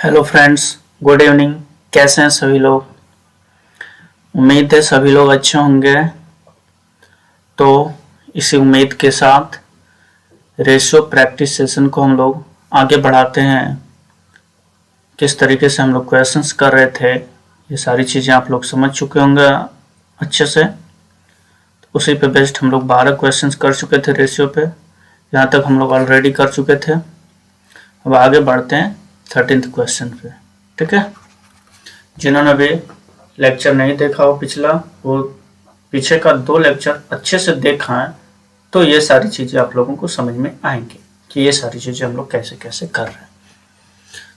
Hello friends, good evening. कैसे हैं सभी लोग? उम्मीद है सभी लोग अच्छे होंगे। तो इसी उम्मीद के साथ रेशियो प्रैक्टिस सेशन को हम लोग आगे बढ़ाते हैं। किस तरीके से हम लोग क्वेश्चंस कर रहे थे, ये सारी चीज़ें आप लोग समझ चुके होंगे अच्छे से। तो उसी पे बेस्ड हम लोग 12 क्वेश्चंस कर चुके थे रेशियो पे। यहाँ तक हम लोग ऑलरेडी कर चुके थे। अब आगे बढ़ते हैं 13th क्वेश्चन पे। ठीक है, जिन्होंने भी लेक्चर नहीं देखा हो पिछला, वो पीछे का 2 लेक्चर अच्छे से देखा है तो ये सारी चीज़ें आप लोगों को समझ में आएंगी कि ये सारी चीज़ें हम लोग कैसे कैसे कर रहे हैं।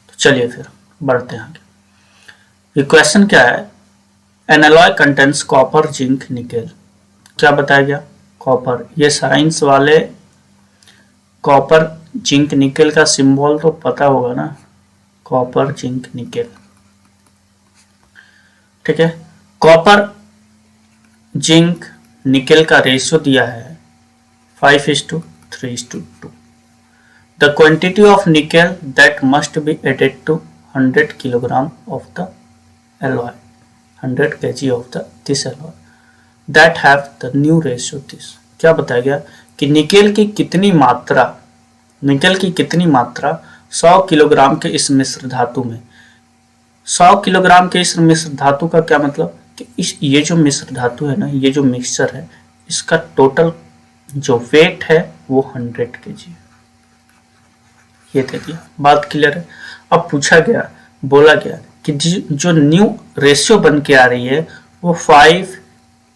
तो चलिए फिर बढ़ते हैं आगे। ये क्वेश्चन क्या है? An alloy contents copper, zinc, nickel. क्या बताया गया? कॉपर। ये साइंस वाले कॉपर, जिंक, निकेल का सिंबल तो पता होगा ना, कॉपर, जिंक, निकेल। ठीक है, कॉपर, जिंक, निकेल का रेशियो दिया है 5:3:2। The quantity of nickel that must be added to 100 kilogram of the alloy, 100 kg of this alloy that have the new ratio this. क्या बताया गया कि निकेल की कितनी मात्रा 100 किलोग्राम के इस मिश्र धातु में। 100 किलोग्राम के इस मिश्र धातु का क्या मतलब कि ये जो मिश्र धातु है ना, ये जो मिक्सचर है, इसका टोटल जो वेट है वो 100 kg। ये दे दिया, बात क्लियर है। अब पूछा गया, बोला गया कि जो न्यू रेशियो बन के आ रही है वो 5,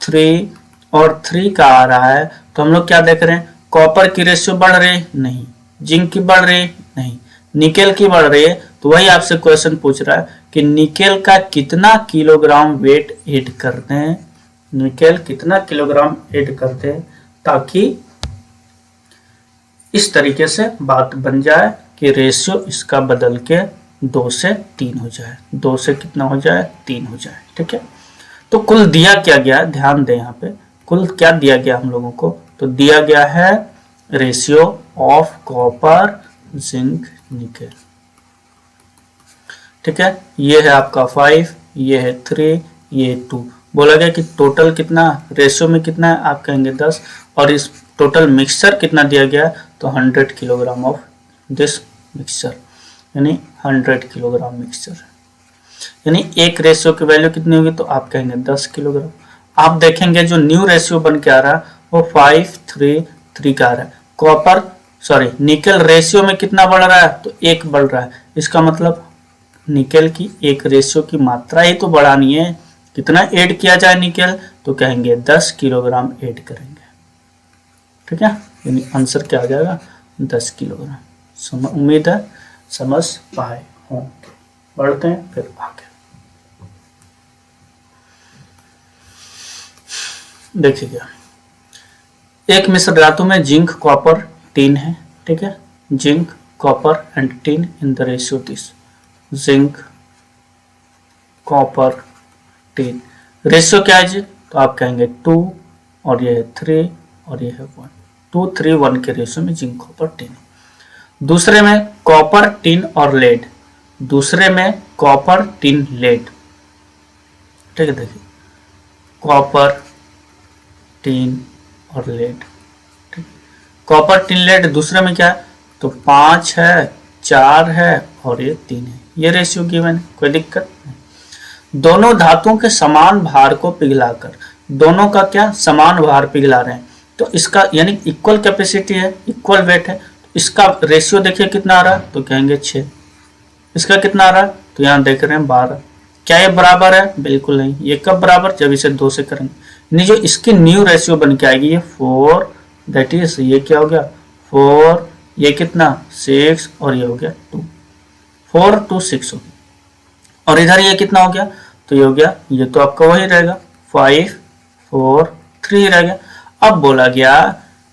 3 और 3 का आ रहा है। तो हम लोग क्या देख रहे हैं? कॉपर की रेशियो बढ़ रही है? नहीं। जिंक की बढ़ रही है? नहीं। निकेल की बढ़ रही है। तो वही आपसे क्वेश्चन पूछ रहा है कि निकेल का कितना किलोग्राम वेट ऐड करते हैं, निकेल कितना किलोग्राम ऐड करते हैं, ताकि इस तरीके से बात बन जाए कि रेशियो इसका बदल के 2 से 3 हो जाए, 2 से कितना हो जाए? 3 हो जाए। ठीक है, तो कुल दिया क्या गया, ध्यान दें यहाँ पे, कुल क्या दिया गया हम लोगों को? तो दिया गया है ratio of copper, zinc, nickel. ठीक है, ये है आपका 5, ये है 3, ये 2। बोला गया कि टोटल कितना रेशियो में कितना है, आप कहेंगे 10, और इस टोटल मिक्सचर कितना दिया गया? तो 100 किलोग्राम ऑफ दिस मिक्सचर, यानी 100 किलोग्राम मिक्सचर। यानी एक रेशियो की वैल्यू कितनी होगी? तो आप कहेंगे 10 किलोग्राम। आप देखेंगे जो न्यू रेशियो बन के आ रहा है वो 5:3:3 का आ रहा है। कॉपर निकेल रेशियो में कितना बढ़ रहा है? तो 1 बढ़ रहा है। इसका मतलब निकेल की एक रेशियो की मात्रा ही तो बढ़ानी है। कितना ऐड किया जाए निकेल? तो कहेंगे 10 किलोग्राम ऐड करेंगे। ठीक है, यानी आंसर क्या आ जाएगा? 10 किलोग्राम। उम्मीद है समझ पाए होंगे। बढ़ते हैं फिर आगे। देखिएगा, एक मिश्र धातु में जिंक, कॉपर, टिन है। ठीक है, zinc, copper and tin in the ratio this. Zinc, copper, tin, ratio क्या है जी? तो आप कहेंगे 2, और ये है 3, और ये है 1। 2, 3, 1 के रेशियो में जिंक, कॉपर, टिन। दूसरे में कॉपर, टिन और लेड। दूसरे में कॉपर, टिन, लेड। ठीक है, देखिए कॉपर, टिन और लेड। ठीक, कॉपर, टिन, लेड दूसरे में क्या है? तो 5 है, 4 है और ये 3 है। ये रेशियो गिवन है, कोई दिक्कत नहीं। दोनों धातुओं के समान भार को पिघलाकर, दोनों का क्या समान भार पिघला रहे हैं, तो इसका यानी इक्वल कैपेसिटी है, इक्वल वेट है। इसका रेशियो देखिए कितना आ रहा है? तो कहेंगे 6। इसका कितना आ रहा है? तो यहाँ देख रहे हैं 12। क्या ये बराबर है? बिल्कुल नहीं। ये कब बराबर? जब इसे 2 से करेंगे। नहीं, जो इसकी न्यू रेशियो बन के आएगी ये 4, दैट इज ये क्या हो गया? 4, ये कितना? 6, और ये हो गया 2। 4, 2, 6 हो गया। और इधर ये कितना हो गया? तो ये हो गया, ये तो आपका वही रहेगा 5, 4, 3 रह गया।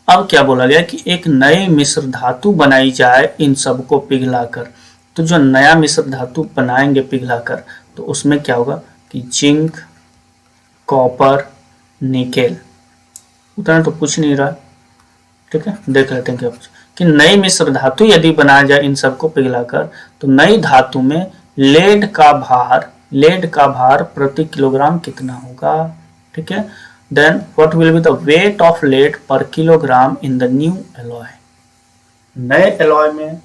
अब क्या बोला गया कि एक नई मिश्र धातु बनाई जाए इन सबको पिघलाकर। तो जो नया मिश्र धातु बनाएंगे पिघलाकर, तो उसमें क्या होगा कि जिंक, कॉपर, निकेल, उतना तो कुछ नहीं रहा। ठीक है, देख लेते हैं क्या कुछ कि नई मिश्र धातु यदि बनाया जाए इन सबको पिघलाकर, तो नई धातु में लेड का भार प्रति किलोग्राम कितना होगा, ठीक है। Then what will be the weight of lead per kilogram in the new alloy, नए एलॉय में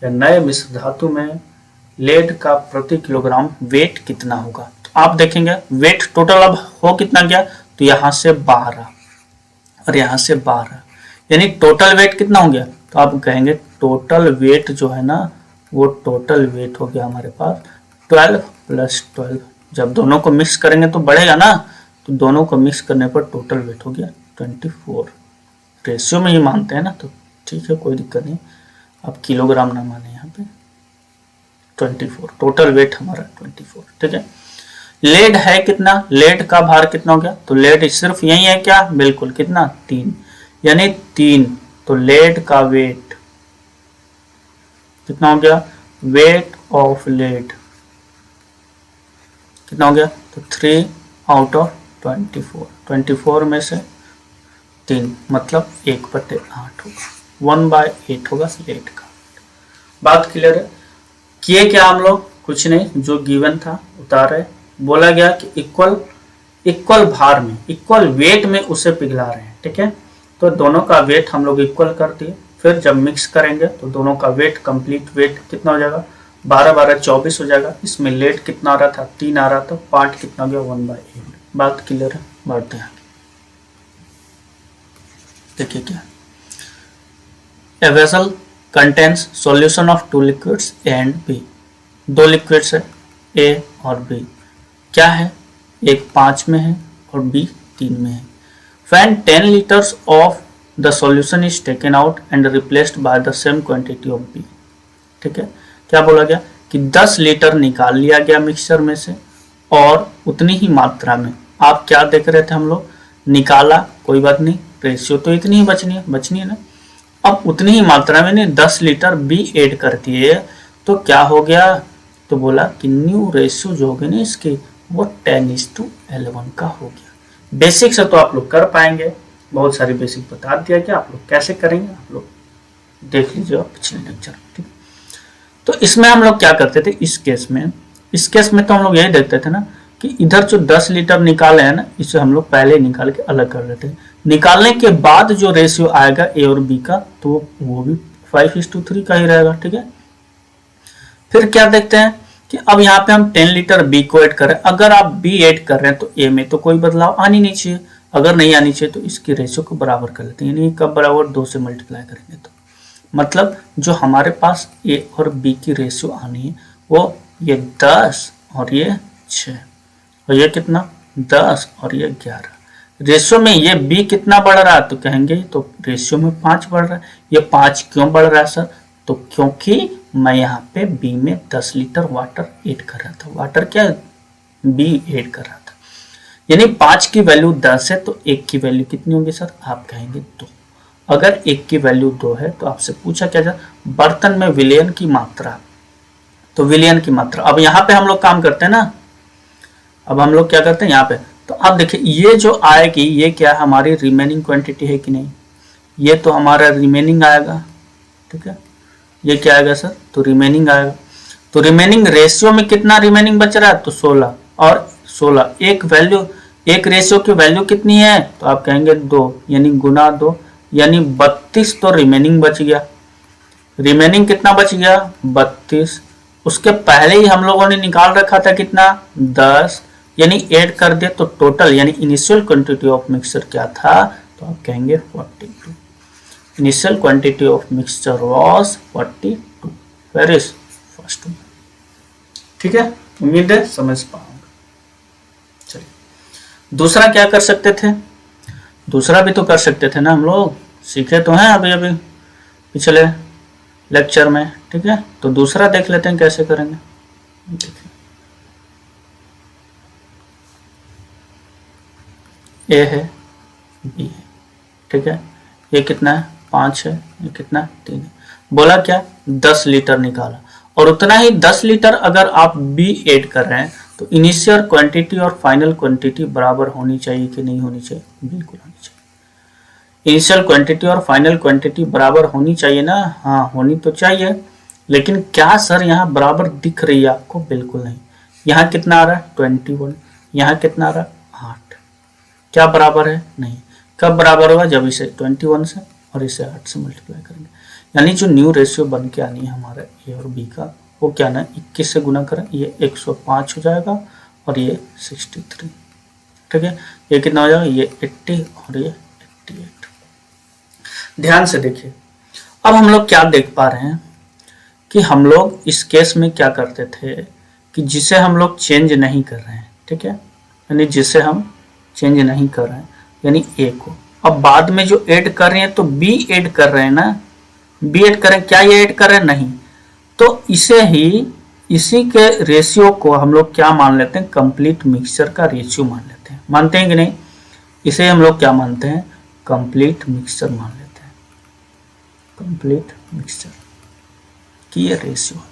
या नए मिश्र धातु में लेड का प्रति किलोग्राम वेट कितना होगा। तो आप देखेंगे वेट टोटल अब हो कितना गया, तो यहां से 12 और यहां से 12, यानी टोटल वेट कितना हो गया। तो आप कहेंगे टोटल वेट जो है ना, वो टोटल वेट हो गया हमारे पास 12 + 12। जब दोनों को मिक्स करेंगे तो बढ़ेगा ना, तो दोनों को मिक्स करने पर टोटल वेट हो गया 24। रेशियो में ही मानते हैं ना, तो ठीक है, कोई दिक्कत नहीं। आप किलोग्राम ना माने यहाँ पे, 24 टोटल वेट हमारा 24, ठीक है। लेड है कितना, लेड का भार कितना हो गया, तो लेड सिर्फ यही है क्या, बिल्कुल, कितना 3, यानी 3। तो लेड का वेट कितना हो गया, वेट ऑफ लेड कितना हो गया, तो 3 आउट ऑफ 24, 24 में से 3 मतलब 1/8 होगा, 1/8 होगा लेड का। बात क्लियर है। किए क्या हम लोग, कुछ नहीं, जो गिवन था उतारे, बोला गया कि इक्वल भार में, इक्वल वेट में उसे पिघला रहे हैं, ठीक है। तो दोनों का वेट हम लोग इक्वल कर दिए, फिर जब मिक्स करेंगे तो दोनों का वेट, कंप्लीट वेट कितना हो जाएगा, 12 12 24 हो जाएगा। इसमें लेड कितना आ रहा था, 3 आ रहा था, पार्ट कितना हो गया 1/8। बात क्लियर है, बढ़ते हैं। देखिए क्या, a vessel contains solution of 2 liquids A and B, 2 liquids है ए और बी, क्या है, एक 5 में है और बी 3 में है। When 10 liters of the solution is taken out and replaced by the same quantity of B, ठीक है। क्या बोला गया कि 10 लीटर निकाल लिया गया मिक्सचर में से और उतनी ही मात्रा में, आप क्या देख रहे थे हम लोग, निकाला, कोई बात नहीं, रेशियो तो इतनी ही बचनी है ना। अब उतनी ही मात्रा में 10 लीटर बी ऐड कर दिए, तो क्या हो गया, तो बोला कि न्यू रेशियो जो होगी ना इसकी, वो 10:11 का हो गया। बेसिक से तो आप लोग कर पाएंगे, बहुत सारी बेसिक बता दिया कि आप लोग कैसे करेंगे, आप लोग देख लीजिए पिछले लेक्चर, ठीक। तो इसमें हम लोग क्या करते थे, इस केस में तो हम लोग यही देखते थे ना कि इधर जो 10 लीटर निकाले हैं ना, इसे हम लोग पहले निकाल के अलग कर लेते हैं। निकालने के बाद जो रेशियो आएगा ए और बी का, तो वो भी 5:3 का ही रहेगा, ठीक है। फिर क्या देखते हैं कि अब यहाँ पे हम 10 लीटर बी को ऐड कर रहे हैं। अगर आप बी ऐड कर रहे हैं तो ए में तो कोई बदलाव आनी नहीं चाहिए, अगर नहीं आनी चाहिए तो इसकी रेशियो को बराबर कर लेते हैं, यानी कब बराबर, 2 से मल्टीप्लाई करेंगे तो मतलब जो हमारे पास ए और बी की रेशियो आनी है वो ये 10 और ये 6, और ये कितना 10 और ये 11। रेशियो में ये बी कितना बढ़ रहा है, तो कहेंगे तो रेशियो में 5 बढ़ रहा है। ये 5 क्यों बढ़ रहा है सर, तो क्योंकि मैं यहाँ पे बी में 10 लीटर वाटर ऐड कर रहा था, वाटर क्या बी ऐड कर रहा था, यानी 5 की वैल्यू 10 है, तो 1 की वैल्यू कितनी होगी सर, आप कहेंगे 2। अगर 1 की वैल्यू 2 है तो आपसे पूछा क्या जाए, बर्तन में विलयन की मात्रा, तो विलयन की मात्रा। अब यहाँ पे हम लोग काम करते हैं ना, अब हम लोग क्या करते हैं यहाँ पे, तो आप देखिए ये जो आएगी ये क्या हमारी रिमेनिंग क्वांटिटी है कि नहीं, ये तो हमारा रिमेनिंग आएगा, ठीक है। ये क्या आएगा सर, तो रिमेनिंग आएगा। तो रिमेनिंग रेशियो में कितना रिमेनिंग बच रहा है, तो 16 और 16, एक रेशियो की वैल्यू कितनी है, तो आप कहेंगे 2, यानी गुना 2, यानी 32 तो रिमेनिंग बच गया। रिमेनिंग कितना बच गया, 32। उसके पहले ही हम लोगों ने निकाल रखा था कितना, 10, यानी ऐड कर दिया, तो टोटल यानी इनिशियल क्वांटिटी ऑफ मिक्सचर क्या था, तो आप कहेंगे 42। Initial quantity of mixture was 42, where is first one, ठीक है। उम्मीद है समझ पाऊंगा। चलिए दूसरा क्या कर सकते थे, दूसरा भी तो कर सकते थे ना, हम लोग सीखे तो हैं अभी पिछले लेक्चर में, ठीक है। तो दूसरा देख लेते हैं कैसे करेंगे। ए है, बी है, ठीक है। ये कितना है, 5 है, ये कितना 3 है। बोला क्या 10 लीटर निकाला, और उतना ही 10 लीटर अगर आप बी ऐड कर रहे हैं तो इनिशियल क्वांटिटी और फाइनल क्वांटिटी बराबर होनी चाहिए कि नहीं होनी चाहिए, बिल्कुल होनी चाहिए। इनिशियल क्वांटिटी और फाइनल क्वांटिटी बराबर होनी चाहिए ना, हाँ होनी तो चाहिए। लेकिन क्या सर यहाँ बराबर दिख रही है आपको? बिल्कुल नहीं। यहाँ कितना आ रहा है? 21। यहाँ कितना आ रहा है? 8। क्या बराबर है? नहीं। कब बराबर होगा? जब इसे 21 से और इसे 8 से मल्टीप्लाई करेंगे। यानी जो न्यू रेशियो बन के आनी है हमारा ए और बी का, वो क्या ना 21 से गुना करें, ये 105 हो जाएगा और ये 63। ठीक है, ये कितना हो जाएगा? ये 80 और ये 88। ध्यान से देखिए, अब हम लोग क्या देख पा रहे हैं कि हम लोग इस केस में क्या करते थे कि जिसे हम लोग चेंज नहीं कर रहे हैं, ठीक है, यानी जिसे हम चेंज नहीं कर रहे हैं यानी ए को, अब बाद में जो ऐड कर रहे हैं तो बी ऐड कर रहे हैं ना, बी ऐड करें, क्या ये ऐड कर रहे हैं? नहीं। तो इसे ही, इसी के रेशियो को हम लोग क्या मान लेते हैं? कंप्लीट मिक्सचर का रेशियो मान लेते हैं। मानते हैं कि नहीं? इसे हम लोग क्या मानते हैं? कंप्लीट मिक्सचर मान लेते हैं, कंप्लीट मिक्सचर की ये रेशियो है।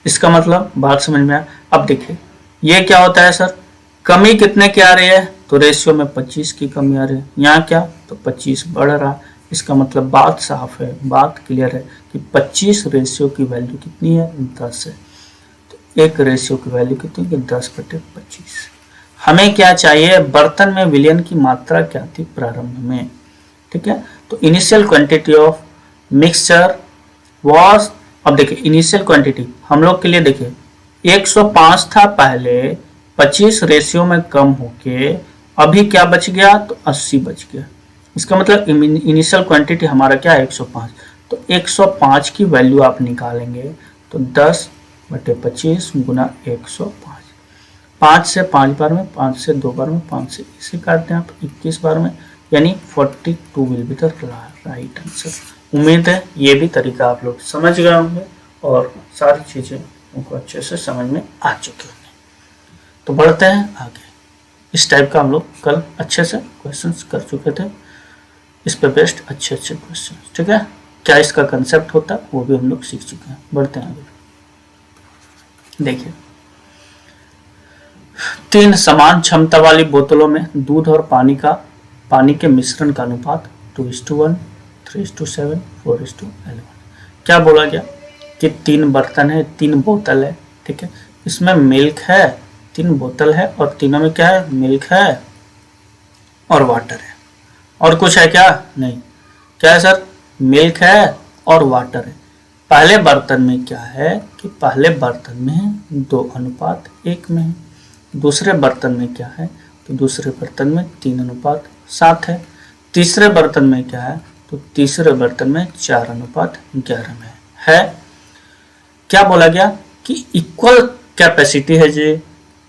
इसका मतलब बात समझ में आया? अब देखिए ये क्या होता है सर, कमी कितने की आ रही है? तो रेशियो में 25 की कमी आ रही है। यहाँ क्या? तो 25 बढ़ रहा। इसका मतलब बात साफ है, बात क्लियर है कि 25 रेशियो की वैल्यू कितनी है? 10 है। तो एक रेशियो की वैल्यू कितनी है? 10/25। हमें क्या चाहिए? बर्तन में विलयन की मात्रा क्या थी प्रारंभ में, ठीक है। तो initial quantity of mixture was, अब देखिए इनिशियल क्वांटिटी हम लोग के लिए देखिए 105 था पहले, 25 रेशियो में कम होके अभी क्या बच गया? तो 80 बच गया। इसका मतलब इनिशियल क्वांटिटी हमारा क्या है? 105। तो 105 की वैल्यू आप निकालेंगे तो 10/25 गुना 105। 5 से 5 बार में, 5 से 2 बार में, 5 से इसे काटते हैं आप 21 बार में, यानी 42 will be the right answer. उम्मीद है ये भी तरीका आप लोग समझ गए होंगे और सारी चीजें उनको अच्छे से समझ में आ चुकी होंगी। तो बढ़ते हैं आगे। इस टाइप का हम लोग कल अच्छे से क्वेश्चंस कर चुके थे, इस पे बेस्ट अच्छे क्वेश्चन, ठीक है। क्या इसका कंसेप्ट होता है वो भी हम लोग सीख चुके हैं। बढ़ते हैं आगे। देखिए 3 समान क्षमता वाली बोतलों में दूध और पानी के मिश्रण का अनुपात 2:1, 3:7, 4:11। क्या बोला गया कि 3 बर्तन है, 3 बोतल है, ठीक है, इसमें मिल्क है, 3 बोतल है और तीनों में क्या है? मिल्क है और वाटर है। और कुछ है क्या? नहीं। क्या है सर? मिल्क है और वाटर है। पहले बर्तन में क्या है कि पहले बर्तन में 2:1 में है। दूसरे बर्तन में क्या है? तो दूसरे बर्तन में 3:7 है। तीसरे बर्तन में क्या है? तो तीसरे बर्तन में 4:11 में है। क्या बोला गया कि इक्वल कैपेसिटी है जी,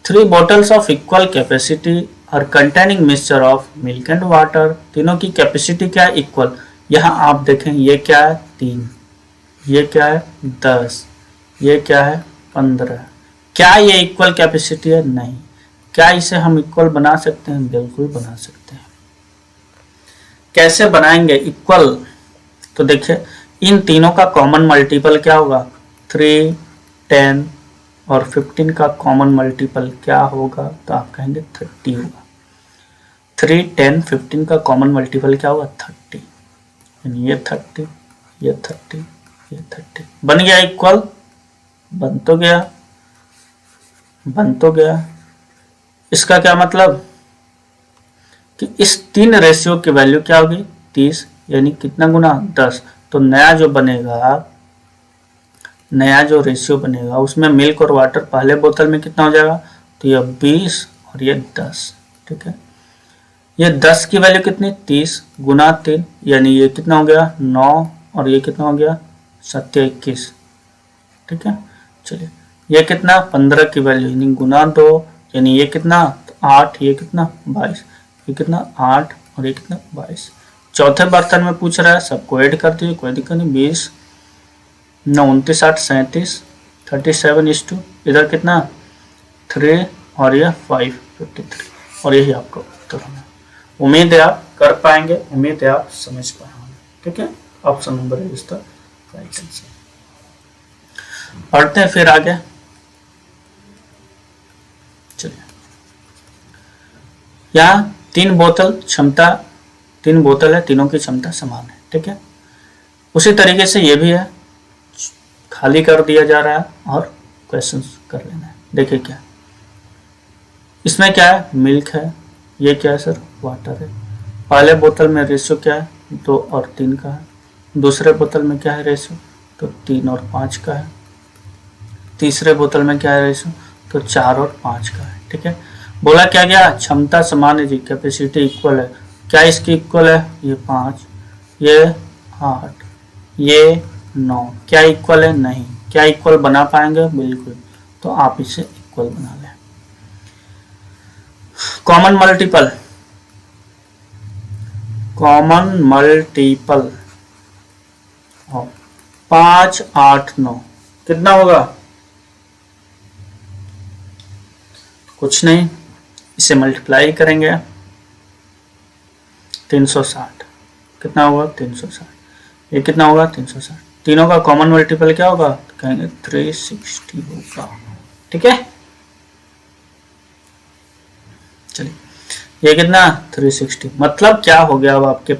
3 बॉटल्स ऑफ इक्वल कैपेसिटी और containing mixture of milk and water. तीनों की कैपेसिटी क्या है? इक्वल। यहाँ आप देखें ये क्या है? 3, ये क्या है? 10, ये क्या है? 15। क्या ये इक्वल कैपेसिटी है? नहीं। क्या इसे हम इक्वल बना सकते हैं? बिल्कुल बना सकते हैं। कैसे बनाएंगे इक्वल? तो देखिए इन तीनों का कॉमन मल्टीपल क्या होगा? 3, 10 और 15 का कॉमन मल्टीपल क्या होगा? तो आप कहेंगे 30 होगा। 3, 10, 15 का कॉमन मल्टीपल क्या होगा? 30। यानी ये 30, ये 30, ये 30 बन गया इक्वल। बन तो गया। इसका क्या मतलब कि इस 3 रेशियो की वैल्यू क्या होगी? 30, यानी कितना गुना? 10। तो नया जो रेशियो बनेगा उसमें मिल्क और वाटर पहले बोतल में कितना हो जाएगा? तो ये 20 और ये 10, ठीक है। ये 10 की वैल्यू कितनी? 30 गुना 3, यानी ये कितना हो गया? 9 और ये कितना हो गया? 7 21, ठीक है। चलिए ये कितना? 15 की वैल्यू यानी गुना 2, यानी ये कितना? तो 8, ये कितना? 22, ये कितना? 8 और ये कितना? 22। चौथे बर्तन में पूछ रहा है, सबको ऐड कर दीजिए, कोई दिक्कत नहीं। 20, 9, 29, 8, 37, 37:2, इधर कितना? 3 और ये 5, 53 और यही आपका उत्तर होना। उम्मीद है आप कर पाएंगे, उम्मीद है आप समझ पाएंगे, ठीक है। Option number is the right answer. पढ़ते हैं फिर आगे। चलिए यहाँ 3 बोतल है, तीनों की क्षमता समान है, ठीक है। उसी तरीके से ये भी है, खाली कर दिया जा रहा है और क्वेश्चन कर लेना है। देखिए क्या इसमें क्या है, मिल्क है, ये क्या है सर, वाटर है। पहले बोतल में रेशियो क्या है, 2 और 3 का है। दूसरे बोतल में क्या है रेशियो, तो 3 और 5 का है। तीसरे बोतल में क्या है रेशियो, तो 4 और 5 का है। ठीक है, बोला क्या गया, क्षमता समान है जी, कैपेसिटी इक्वल है। क्या इसकी इक्वल है, ये 5, ये 8, ये 9। क्या इक्वल है, नहीं। क्या इक्वल बना पाएंगे, बिल्कुल। तो आप इसे इक्वल बना लें। कॉमन मल्टीपल, कॉमन मल्टीपल 5, 8, 9 कितना होगा, कुछ नहीं, इसे मल्टीप्लाई करेंगे 360। कितना होगा, 360। ये कितना होगा, 360। तीनों का कॉमन मल्टीपल क्या होगा, तो कहेंगे 360 होगा। ठीक है, चलिए ये कितना, 360। मतलब क्या हो गया, अब आपके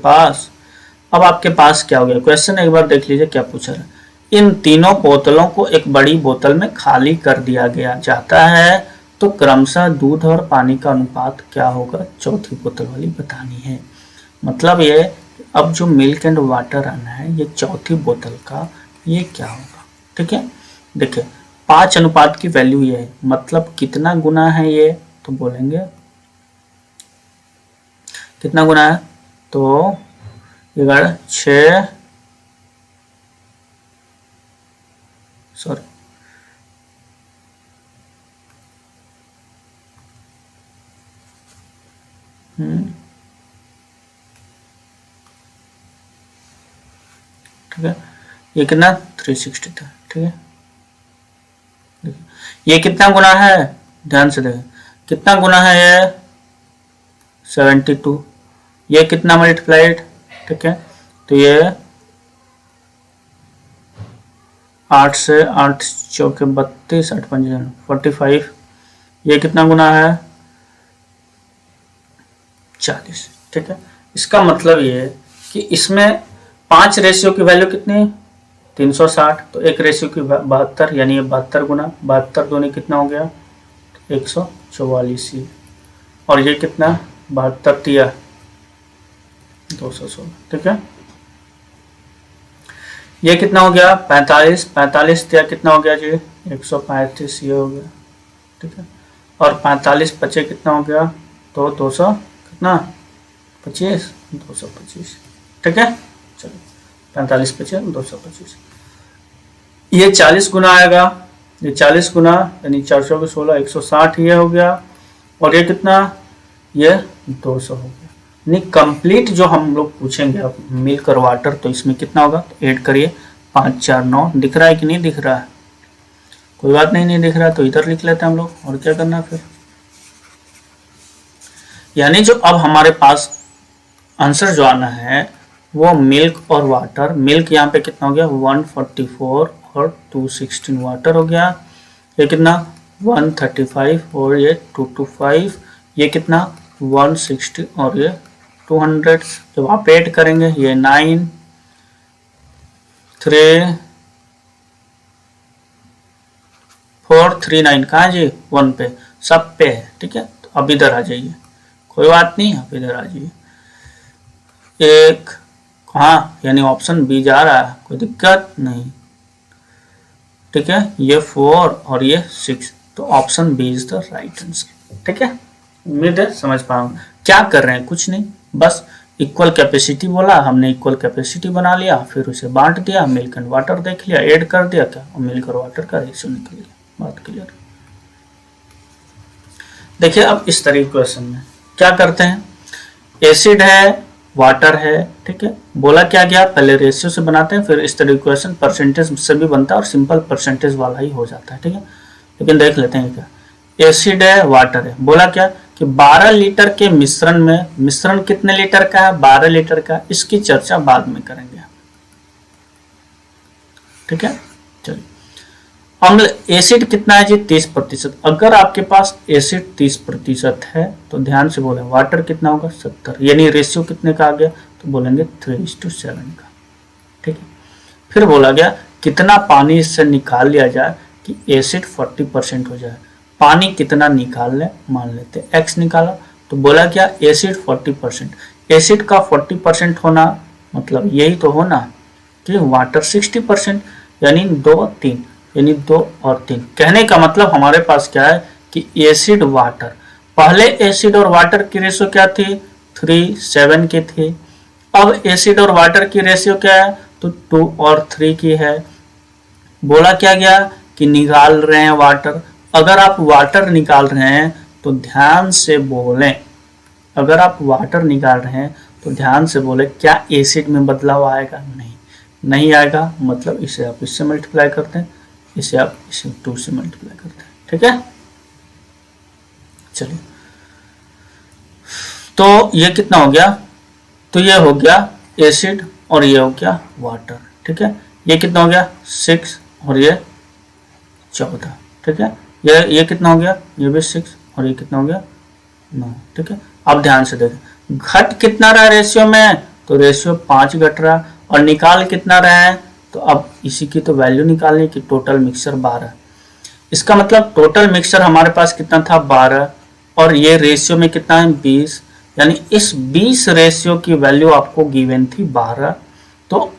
पास क्या हो गया, क्वेश्चन एक बार देख लीजिए क्या पूछा है। इन तीनों बोतलों को एक बड़ी बोतल में खाली कर दिया गया जाता है, तो क्रमशः दूध और पानी का अनुपात क्या होगा, चौथी बोतल वाली बतानी है। मतलब ये अब जो मिल्क एंड वाटर आना है, ये चौथी बोतल का ये क्या होगा। ठीक है, देखिए 5 अनुपात की वैल्यू ये है, मतलब कितना गुना है ये, तो बोलेंगे कितना गुना है, तो 6 सॉरी ठीक है, ये कितना 360 था। ठीक है, ये कितना गुना है, ध्यान से देखें कितना गुना है, ये 72। ये कितना मल्टीप्लाइड, ठीक है, तो ये 8 से 8 चौके 32, 8 5 45। ये कितना गुना है, 40। ठीक है, इसका मतलब ये है कि इसमें 5 रेशियो की वैल्यू कितनी, 360। तो एक रेशियो की 72, यानी ये 72 गुना 72 दूनी कितना हो गया, 144। और ये कितना, 72 दिया 216। ठीक है, ये कितना हो गया, 45 45 दिया कितना हो गया जी, 135। ये हो गया। ठीक है, और 45 बचे कितना हो गया, तो 200 कितना 25, 225। ठीक है, चलो 45 बचे 225। ये 40 गुना आएगा, ये 40 गुना यानी 400 के 16, 160 ये हो गया। और ये कितना, ये 200 हो गया। यानी कंप्लीट जो हम लोग पूछेंगे अब मिल्क और वाटर, तो इसमें कितना होगा, तो ऐड करिए 5 4 9। दिख रहा है कि नहीं दिख रहा है, कोई बात नहीं, नहीं दिख रहा तो इधर लिख लेते हैं हम लोग, और क्या करना फिर। यानी जो अब हमारे पास आंसर जो आना है वो मिल्क और वाटर, मिल्क यहाँ पे कितना हो गया 144 और 216 वाटर हो गया। ये कितना 135 और ये 225, ये कितना 160 और ये 200। जब आप ऐड करेंगे ये 9 3 4 3 9 कहाँ जी 1 पे, सब पे है। ठीक है, तो अब इधर आ जाइए, कोई बात नहीं, अब इधर आ जाइए। एक कहाँ, यानी ऑप्शन बी जा रहा है, कोई दिक्कत नहीं। ठीक है, ये 4 और ये 6, तो option B is the right answer. ठीक है, उम्मीद है समझ पाऊंगा। क्या कर रहे हैं, कुछ नहीं, बस इक्वल कैपेसिटी बोला, हमने इक्वल कैपेसिटी बना लिया, फिर उसे बांट दिया, मिल्क एंड वाटर देख लिया, ऐड कर दिया क्या, और मिल्क और वाटर का रेशियो निकल गया। बात क्लियर। देखिए अब इस तरह के क्वेश्चन में क्या करते हैं, एसिड है, वाटर है, ठीक है, बोला क्या गया, पहले रेशियो से बनाते हैं, फिर इस तरह क्वेश्चन परसेंटेज से भी बनता है और सिंपल परसेंटेज वाला ही हो जाता है। ठीक है, लेकिन देख लेते हैं क्या, एसिड है, वाटर है, बोला क्या कि 12 लीटर के मिश्रण में, मिश्रण कितने लीटर का है, 12 लीटर का, इसकी चर्चा बाद में करेंगे। ठीक है, चलिए अम्ल, एसिड कितना है जी 30%। अगर आपके पास एसिड 30% है तो ध्यान से बोले वाटर कितना होगा 70, यानी रेशियो कितने का आ गया, तो बोलेंगे 3:7 का। ठीक है, फिर बोला गया कितना पानी इससे निकाल लिया जाए कि एसिड 40% हो जाए। पानी कितना निकाल ले, मान लेते x निकाला, तो बोला क्या एसिड 40%। एसिड का 40% होना मतलब यही तो होना कि वाटर 60%, यानी 2 3, यानी 2 और 3। कहने का मतलब हमारे पास क्या है कि एसिड वाटर, पहले एसिड और वाटर की रेशियो क्या थी 3 7 की थी। अब एसिड और वाटर की रेशियो क्या है तो 2 और 3 की है। बोला क्या गया कि निकाल रहे हैं वाटर। अगर आप वाटर निकाल रहे हैं तो ध्यान से बोलें, अगर आप वाटर निकाल रहे हैं तो ध्यान से बोले क्या एसिड में बदलाव आएगा? नहीं आएगा। मतलब इसे आप इससे मल्टीप्लाई करते हैं, इसे आप इसे 2 से मल्टीप्लाई करते हैं। ठीक है, चलिए तो ये कितना हो गया, तो ये हो गया एसिड और ये हो गया वाटर। ठीक है, ये कितना हो गया 6 और ये 14। ठीक है, ये कितना हो गया, ये भी 6 और ये कितना हो गया 9। ठीक है, अब ध्यान से देखें घट कितना रहा रेशियो में, तो रेशियो 5 घट रहा, और निकाल कितना रहा है, तो अब इसी की तो वैल्यू निकालनी कि टोटल मिक्सचर 12। इसका मतलब टोटल मिक्सचर हमारे पास कितना था 12, और ये रेशियो में कितना है 20, यानी इस 20 रेशियो की वैल्यू आपको गिवन थी 12। तो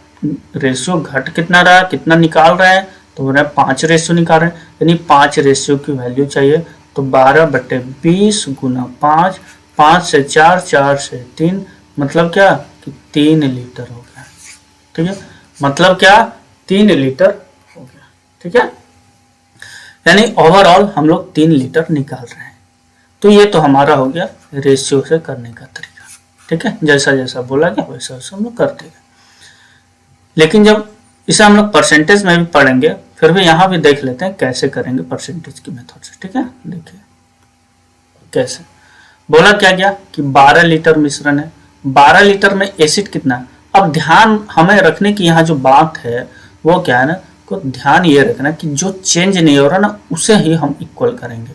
रेशियो घट कितना रहा, कितना निकाल रहा है, तो बोल रहे 5 रेशियो निकाल रहे हैं, यानी 5 रेशियो की वैल्यू चाहिए। तो 12/20 गुना 5, 5 से 4, 4 से 3, मतलब क्या कि 3 लीटर हो गया। ठीक है, मतलब क्या 3 लीटर हो गया। ठीक है, यानी ओवरऑल हम लोग 3 लीटर निकाल रहे हैं। तो ये तो हमारा हो गया रेशियो से करने का तरीका। ठीक है, जैसा जैसा बोला गया वैसा वैसा हम लोग करते हैं। लेकिन जब इसे हम लोग परसेंटेज में भी पढ़ेंगे, फिर भी यहाँ भी देख लेते हैं कैसे करेंगे परसेंटेज की मेथड से। ठीक है, देखिए कैसे बोला क्या गया कि 12 लीटर मिश्रण है, 12 लीटर में एसिड कितना है। अब ध्यान हमें रखने की यहाँ जो बात है वो क्या है ना, को ध्यान ये रखना कि जो चेंज नहीं हो रहा ना उसे ही हम इक्वल करेंगे।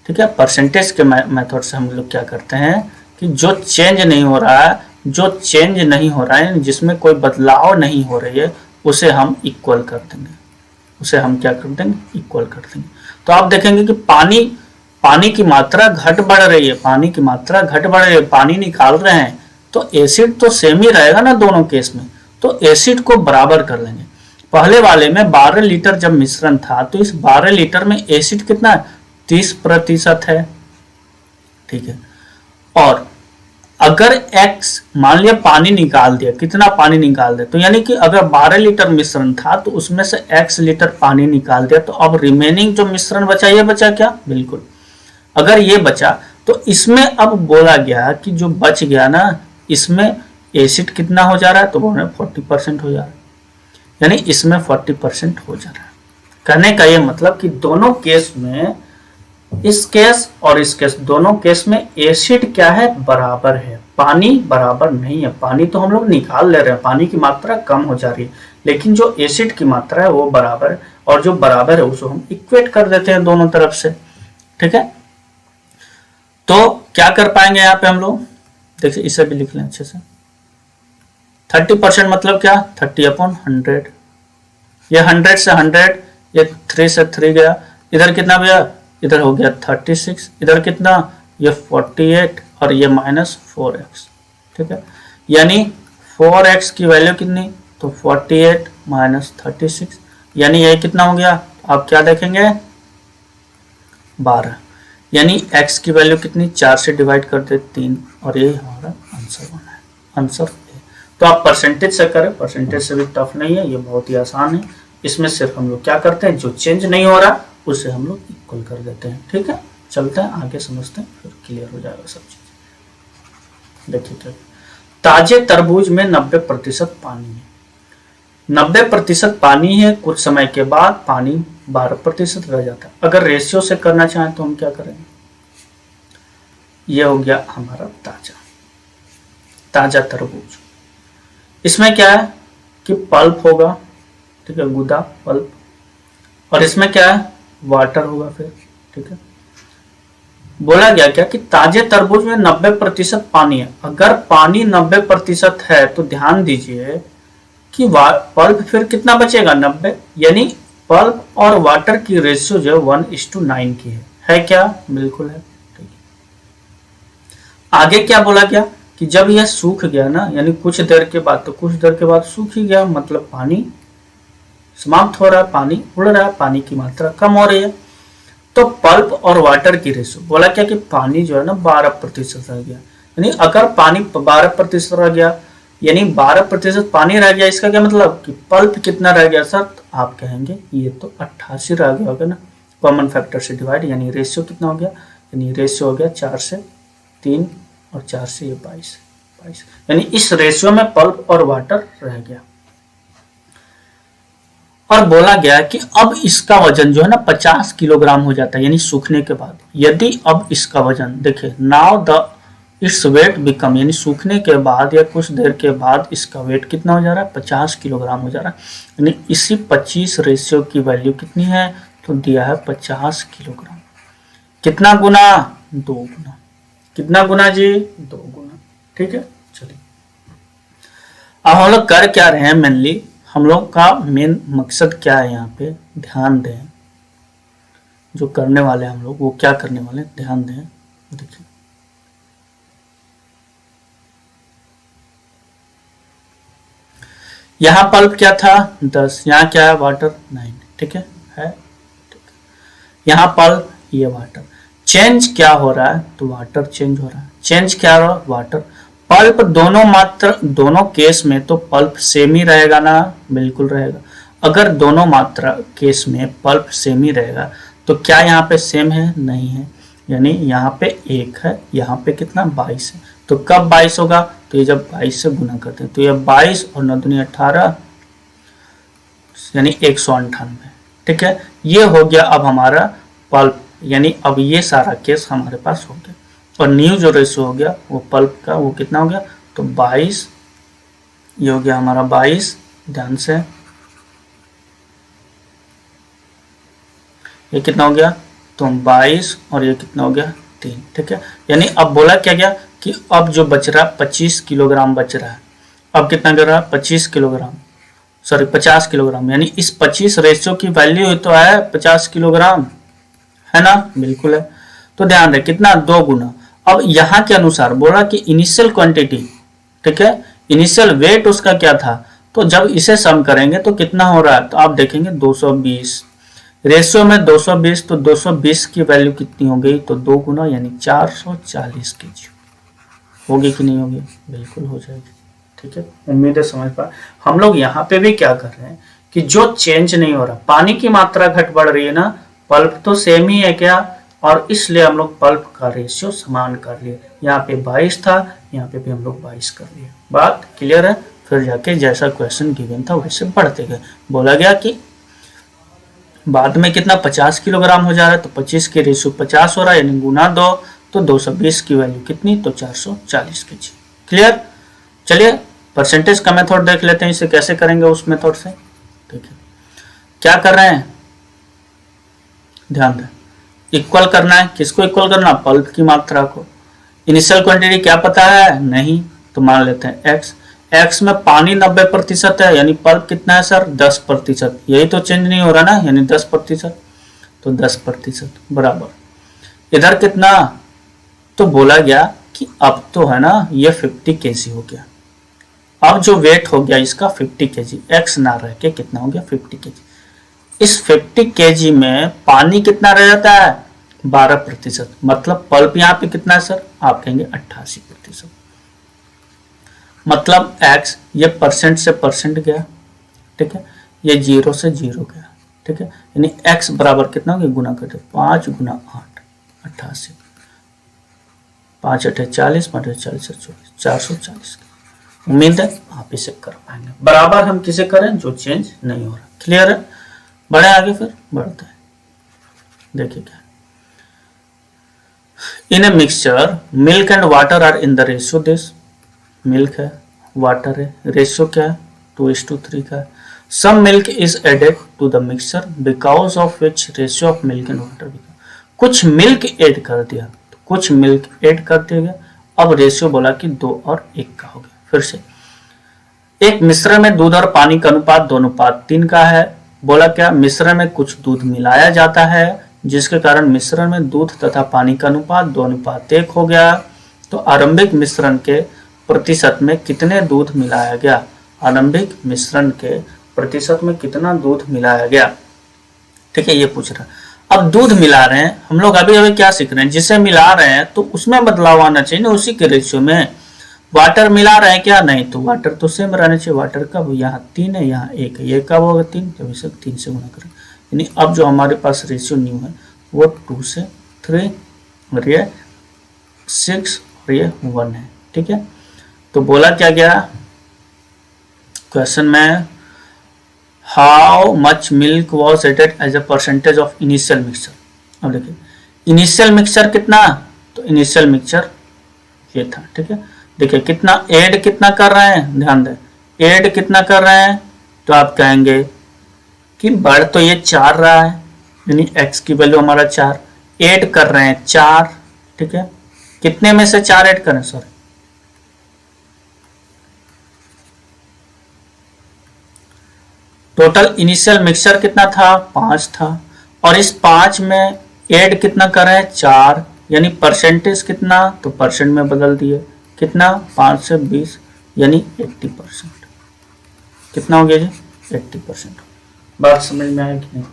ठीक है, परसेंटेज के मेथड से हम लोग क्या करते हैं कि जो चेंज नहीं हो रहा है, जो चेंज नहीं हो रहा है, जिसमें कोई बदलाव नहीं हो रही है, उसे हम इक्वल कर देंगे। उसे हम क्या कर देंगे, इक्वल कर देंगे। तो आप देखेंगे कि पानी की मात्रा घट बढ़ रही है, पानी की मात्रा घट बढ़ रही है, पानी निकाल रहे हैं, तो एसिड तो सेम ही रहेगा ना दोनों केस में। तो एसिड को बराबर कर लेंगे। पहले वाले में 12 लीटर जब मिश्रण था, तो इस 12 लीटर में एसिड कितना है 30% है। ठीक है, और अगर x मान लिया पानी निकाल दिया, कितना पानी निकाल दिया, तो यानी कि अगर 12 लीटर मिश्रण था तो उसमें से x लीटर पानी निकाल दिया, तो अब रिमेनिंग जो मिश्रण बचा, ये बचा क्या, बिल्कुल अगर ये बचा तो इसमें अब बोला गया कि जो बच गया ना, इसमें एसिड कितना हो जा रहा है, तो बोल रहे 40% हो जा रहा है, यानी इसमें 40% हो जा रहा है। कहने का ये मतलब कि दोनों केस में, इस केस और इस केस, दोनों केस में एसिड क्या है, बराबर है, पानी बराबर नहीं है। पानी तो हम लोग निकाल ले रहे हैं, पानी की मात्रा कम हो जा रही है, लेकिन जो एसिड की मात्रा है वो बराबर है, और जो बराबर है उसको हम इक्वेट कर देते हैं दोनों तरफ से। ठीक है, तो क्या कर पाएंगे यहाँ पे हम लोग, देखिए इसे भी लिख लें अच्छे से। 30% मतलब क्या, 30/100, ये 100 से 100, ये 3 से 3 गया, इधर कितना गया, इधर हो गया 36, इधर कितना, ये 48, और ये -4x। ठीक है, यानी 4x की वैल्यू कितनी, तो 48 - 36, यानी ये कितना हो गया, आप क्या देखेंगे 12, यानी x की वैल्यू कितनी, 4 से डिवाइड कर दे 3, और ये हमारा आंसर होना है, आंसर है। तो आप परसेंटेज से करें, परसेंटेज से भी टफ नहीं है, ये बहुत ही आसान है। इसमें सिर्फ हम लोग क्या करते हैं, जो चेंज नहीं हो रहा उसे हम लोग इक्वल कर देते हैं। ठीक है, चलते हैं आगे, समझते हैं, फिर क्लियर हो जाएगा सब चीज। देखिए ताजे तरबूज में 90% पानी है, 90% पानी है, कुछ समय के बाद पानी 12% रह जाता है। अगर रेशियो से करना चाहें तो हम क्या करेंगे, यह हो गया हमारा ताजा तरबूज। इसमें क्या है कि पल्प होगा, ठीक है, गुदा पल्प, और इसमें क्या है वाटर होगा फिर। ठीक है, बोला गया क्या कि ताजे तरबूज में 90% पानी है। अगर पानी 90% है तो ध्यान दीजिए कि पल्प फिर कितना बचेगा 90, यानी पल्प और वाटर की रेशियो जो है 1:9 की है क्या? बिल्कुल है। ठीक है, आगे क्या बोला गया कि जब यह सूख गया ना, यानी कुछ देर के बाद, तो कुछ देर के बाद सूख ही गया, मतलब पानी समाप्त हो रहा है, पानी उड़ रहा है, पानी की मात्रा कम हो रही है। तो पल्प और वाटर की रेशियो बोला क्या कि पानी जो है ना 12% रह गया, यानी अगर पानी 12% रह गया, यानी 12% पानी रह गया, इसका क्या मतलब कि पल्प कितना रह गया सर? तो आप कहेंगे ये तो 88 रह गया होगा ना, कॉमन फैक्टर से डिवाइड, यानी रेशियो कितना हो गया? यानी रेशियो हो गया 4 से 3 और 4 से ये 22, यानी इस रेशियो में पल्प और वाटर रह गया। और बोला गया कि अब इसका वजन जो है ना 50 किलोग्राम हो जाता है, यानी सूखने के बाद। यदि अब इसका वजन देखिए, now the its weight become, यानी सूखने के बाद या कुछ देर के बाद इसका वेट कितना हो जा रहा है? 50 किलोग्राम हो जा रहा है, यानी इसी 25 रेशियो की वैल्यू कितनी है? तो दिया है 50 किलोग्राम। कितना गुना? 2 गुना। कितना गुना जी? 2 गुना। ठीक है, चलिए अब हम लोग कर क्या रहे हैं, मेनली हम लोग का मेन मकसद क्या है यहाँ पे, ध्यान दें, जो करने वाले हैं हम लोग वो क्या करने वाले हैं, ध्यान दें। देखिए यहाँ पल्प क्या था 10, यहाँ क्या है वाटर 9, ठीक है, यहाँ पल्प, ये वाटर। चेंज क्या हो रहा है? तो वाटर चेंज हो रहा है। चेंज क्या हो रहा है? वाटर। पल्प दोनों मात्रा, दोनों केस में तो पल्प सेम ही रहेगा ना? बिल्कुल रहेगा। अगर दोनों मात्रा केस में पल्प सेम ही रहेगा तो क्या यहाँ पे सेम है? नहीं है, यानी यहाँ पे 1 है, यहाँ पे कितना 22 है। तो कब 22 होगा? तो ये जब 22 से गुना करते हैं तो ये 22 और 9 दूनी 18, यानी 198। ठीक है, ये हो गया अब हमारा पल्प, यानी अब ये सारा केस हमारे पास हो गया। और न्यू जो रेशियो हो गया वो पल्प का, वो कितना हो गया? तो 22, ये हो गया हमारा 22, ध्यान से, ये कितना हो गया? तो 22 और ये कितना हो गया? 3। ठीक है, यानी अब बोला क्या गया कि अब जो बच रहा 25 किलोग्राम बच रहा है। अब कितना कर रहा है? 25 किलोग्राम, सॉरी 50 किलोग्राम, यानी इस 25 रेशियो की वैल्यू तो है 50 किलोग्राम, है ना? बिल्कुल है। तो ध्यान रहे कितना? 2 गुना। अब यहाँ के अनुसार बोला कि इनिशियल क्वांटिटी, ठीक है, इनिशियल वेट उसका क्या था, तो जब इसे सम करेंगे तो कितना हो रहा है? तो आप देखेंगे 220 रेशियो में 220, तो 220 की वैल्यू कितनी हो गई? तो 2 गुना, यानी 440 केजी। होगी कि नहीं होगी? बिल्कुल हो जाएगी। ठीक है, उम्मीद है समझ पाए। हम लोग यहाँ पे भी क्या कर रहे हैं कि जो चेंज नहीं हो रहा, पानी की मात्रा घट बढ़ रही है ना, पल्प तो सेम ही है क्या, और इसलिए हम लोग पल्प का रेशियो समान कर लिए। यहाँ पे 22 था, यहाँ पे भी हम लोग 22 कर लिए। बात क्लियर है? फिर जाके जैसा क्वेश्चन गिवन था वैसे बढ़ते गए। बोला गया कि बाद में कितना 50 किलोग्राम हो जा रहा है, तो 25 के रेशियो 50 हो रहा है, यानी गुना 2, तो 220 की वैल्यू कितनी? तो 440 केजी। क्लियर? चलिए परसेंटेज का मेथड देख लेते हैं, इसे कैसे करेंगे उस मेथड से। ठीक है, क्या कर रहे हैं, ध्यान दें, इक्वल करना है। किसको इक्वल करना? पल्प की मात्रा को। इनिशियल क्वांटिटी क्या पता है? नहीं, तो मान लेते हैं x। x में पानी 90% है, यानी पल्प कितना है सर? 10%। यही तो चेंज नहीं हो रहा ना, यानी 10%, तो 10% बराबर इधर कितना? तो बोला गया कि अब तो है ना ये 50 केजी हो गया। अब जो वेट हो गया इसका 50 केजी, x ना रह के कितना हो गया? 50 केजी। इस 50 केजी में पानी कितना रह जाता है? 12%। मतलब पल्प यहाँ पे कितना है सर? आप कहेंगे 88%। मतलब x, ये परसेंट से परसेंट गया, ठीक है, ये 0 से 0 गया, ठीक है, यानी x बराबर कितना हो गया? गुना करते 5 गुना 8, 88, 5 8 40, 5 40 440। उम्मीद है आप इसे कर पाएंगे। बराबर हम किसे करें? जो चेंज नहीं हो रहा। क्लियर है? बढ़े आगे, फिर बढ़ते हैं। देखिए क्या, in a mixture milk and water are in the ratio this. Milk है, वाटर है, रेशियो क्या है? 2:3 का है। Some milk is added to the mixture because of which ratio of milk and water become. कुछ मिल्क ऐड कर दिया, तो कुछ मिल्क ऐड कर दिया गया। अब रेशियो बोला कि 2 और 1 का हो गया। फिर से एक मिश्रण में दूध और पानी का अनुपात 2:3 का है। बोला क्या, मिश्रण में कुछ दूध मिलाया जाता है जिसके कारण मिश्रण में दूध तथा पानी का अनुपात 2:1 हो गया। तो आरंभिक मिश्रण के प्रतिशत में कितने दूध मिलाया गया? आरंभिक मिश्रण के प्रतिशत में कितना दूध मिलाया गया? ठीक है, ये पूछ रहा है। अब दूध मिला रहे हैं हम लोग, अभी अभी क्या सीख रहे हैं, जिसे मिला रहे हैं तो उसमें बदलाव आना चाहिए ना, उसी के रेशियो में। वाटर मिला रहे हैं क्या? नहीं, तो वाटर तो सेम रहना चाहिए। वाटर कब, यहाँ 3 है, यहाँ 1 है, ये कब होगा 3, जब इसे 3 से गुणा करें। यानी अब जो हमारे पास रेशियो न्यू है वो 2 से 3 और ये 6 और ये 1 है। ठीक है, तो बोला क्या गया क्वेश्चन में, how much milk was added as a percentage of initial mixture. अब देखिए इनिशियल मिक्सचर कितना, तो इनिशियल मिक्सचर ये था। ठीक है, देखिए कितना ऐड कितना कर रहे हैं, ध्यान दें ऐड कितना कर रहे हैं, तो आप कहेंगे कि बढ़ तो ये 4 रहा है, यानी x की वैल्यू हमारा 4, ऐड कर रहे हैं 4। ठीक है, कितने में से 4 ऐड करें, सॉरी टोटल इनिशियल मिक्सचर कितना था, 5 था, और इस 5 में ऐड कितना कर रहे हैं 4, यानी परसेंटेज कितना, तो परसेंट में बदल दिए, कितना 5 से 20 यानी 80%। कितना हो गया जी, 80%। बात समझ में आया कि नहीं?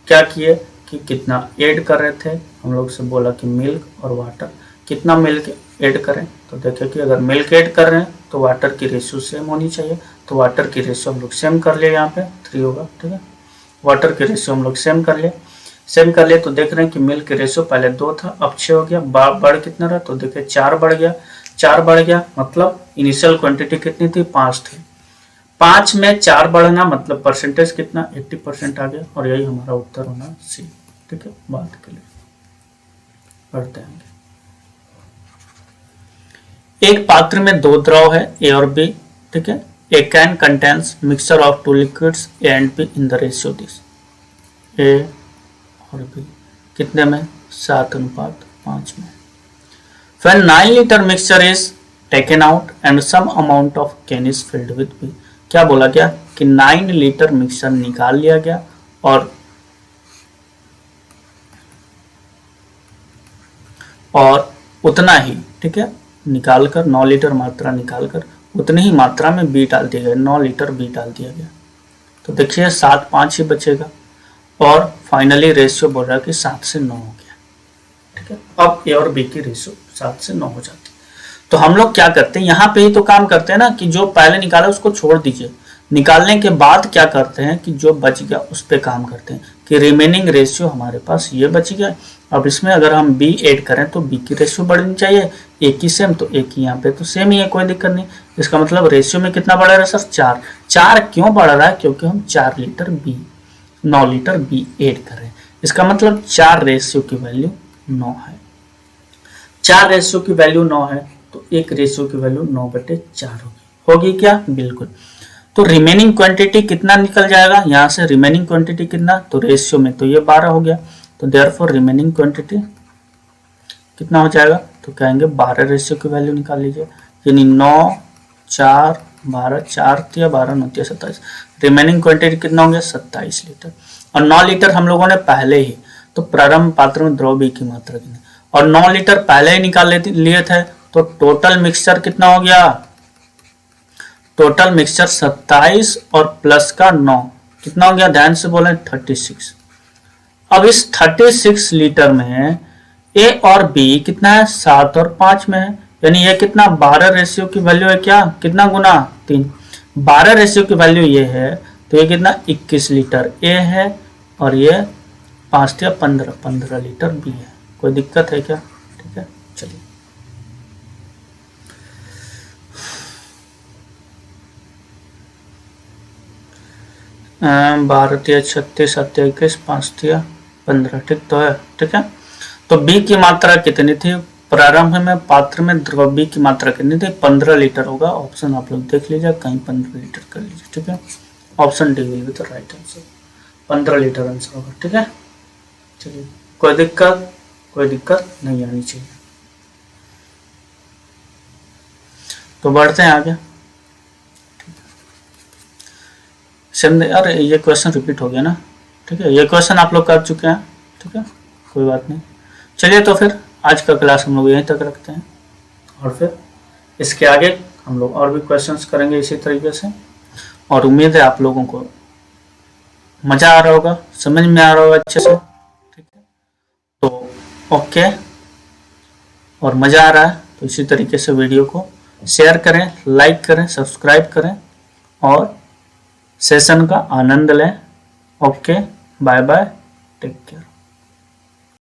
क्या किए कि कितना ऐड कर रहे थे, हम लोग से बोला कि मिल्क और वाटर, कितना मिल्क ऐड करें, तो देखें कि अगर मिल्क ऐड कर रहे हैं तो वाटर की रेशियो सेम होनी चाहिए, तो वाटर की रेशियो हम लोग सेम कर लिए, यहाँ पे 3 होगा। ठीक है, वाटर की रेशियो हम लोग सेम कर लिए, तो देख रहे हैं कि मिल्क की रेशियो पहले 2 था, अब 6 हो गया। बढ़ कितना रहा, तो देखिए 4 बढ़ गया, मतलब इनिशियल क्वांटिटी कितनी थी, 5 थी, 5 में 4 बढ़ना मतलब परसेंटेज कितना, 80% आ गया, और यही हमारा उत्तर होना सी। ठीक है, बात के लिए बढ़ते हैं। एक पात्र में 2 द्रव है ए और बी। ठीक है, a can contains mixture of 2 liquids A and B in the ratio this, A और बी कितने में, 7:5 में। When 9 liter mixture is taken out and some amount of can is filled with B, क्या बोला गया कि 9 लीटर मिक्सचर निकाल लिया गया और उतना ही, ठीक है, निकालकर 9 लीटर मात्रा निकालकर उतनी ही मात्रा में बी डाल दिया गया, 9 लीटर बी डाल दिया गया। तो देखिए 7:5 ही बचेगा, और फाइनली रेशियो बोल रहा है कि 7 से 9 हो गया। ठीक है, अब ए और बी की रेशियो 7 से 9 हो जाती है। तो हम लोग क्या करते हैं, यहाँ पे ही तो काम करते हैं ना, कि जो पहले निकाला उसको छोड़ दीजिए, निकालने के बाद क्या करते हैं कि जो बच गया उस पर काम करते हैं, कि रिमेनिंग रेशियो हमारे पास ये बच गया। अब इसमें अगर हम बी ऐड करें तो बी की रेशियो बढ़नी चाहिए, ए की सेम तो ए की यहाँ पे तो सेम ही है, कोई दिक्कत नहीं। इसका मतलब रेशियो में कितना बढ़ रहा है सर, 4। 4 क्यों बढ़ रहा है, क्योंकि हम 4 litre B 9 litre B add कर रहे हैं। इसका मतलब 4 रेशियो की वैल्यू 9 है, 4 रेशियो की वैल्यू 9 है, तो एक रेशियो की वैल्यू 9/4 होगी क्या, बिल्कुल। तो रिमेनिंग क्वांटिटी कितना निकल जाएगा, यहाँ से रिमेनिंग क्वांटिटी कितना, तो रेशियो में तो ये 12 हो गया, तो देयरफॉर रिमेनिंग क्वांटिटी कितना हो जाएगा, तो कहेंगे 12 रेशियो की वैल्यू निकाल लीजिए, यानी 9 4 12 4 या 12 9 27, रिमेनिंग क्वांटिटी कितना हो गया 27 लीटर। और 9 लीटर हम लोगों ने पहले ही, तो प्रारंभ पात्र में द्रव बी की मात्रा कितनी, और 9 लीटर पहले ही निकाल लिए थे, तो टोटल मिक्सचर कितना हो गया, टोटल मिक्सचर 27 और प्लस का 9 कितना हो गया, ध्यान से बोलें 36। अब इस 36 लीटर में ए और बी कितना है, 7 और 5 में है, यानी ये कितना 12 रेशियो की वैल्यू है, क्या कितना गुना 3, 12 रेशियो की वैल्यू ये है, तो ये कितना 21 लीटर ए है, और ये 5 या 15 लीटर बी है। कोई दिक्कत है क्या, ठीक है, चलिए। भारतीय 36 7 21 5 15, ठीक तो है, ठीक है। तो बी की मात्रा कितनी थी, प्रारंभ में पात्र में द्रव बी की मात्रा कितनी थी, 15 लीटर होगा, ऑप्शन आप लोग देख लीजिए, कहीं 15 लीटर कर लीजिए, ठीक है, option D will be the right answer, 15 litre answer होगा, ठीक है। चलिए, कोई दिक्कत नहीं आनी चाहिए। तो बढ़ते हैं आगे। सेम, अरे ये क्वेश्चन रिपीट हो गया ना, ठीक है, ये क्वेश्चन आप लोग कर चुके हैं, ठीक है, कोई बात नहीं। चलिए तो फिर आज का क्लास हम लोग यहीं तक रखते हैं, और फिर इसके आगे हम लोग और भी क्वेश्चंस करेंगे इसी तरीके से, और उम्मीद है आप लोगों को मज़ा आ रहा होगा, समझ में आ रहा होगा अच्छे से, ठीक है। तो ओके, और मज़ा आ रहा है तो इसी तरीके से वीडियो को शेयर करें, लाइक करें, सब्सक्राइब करें और सेशन का आनंद लें। Okay, bye bye, take care.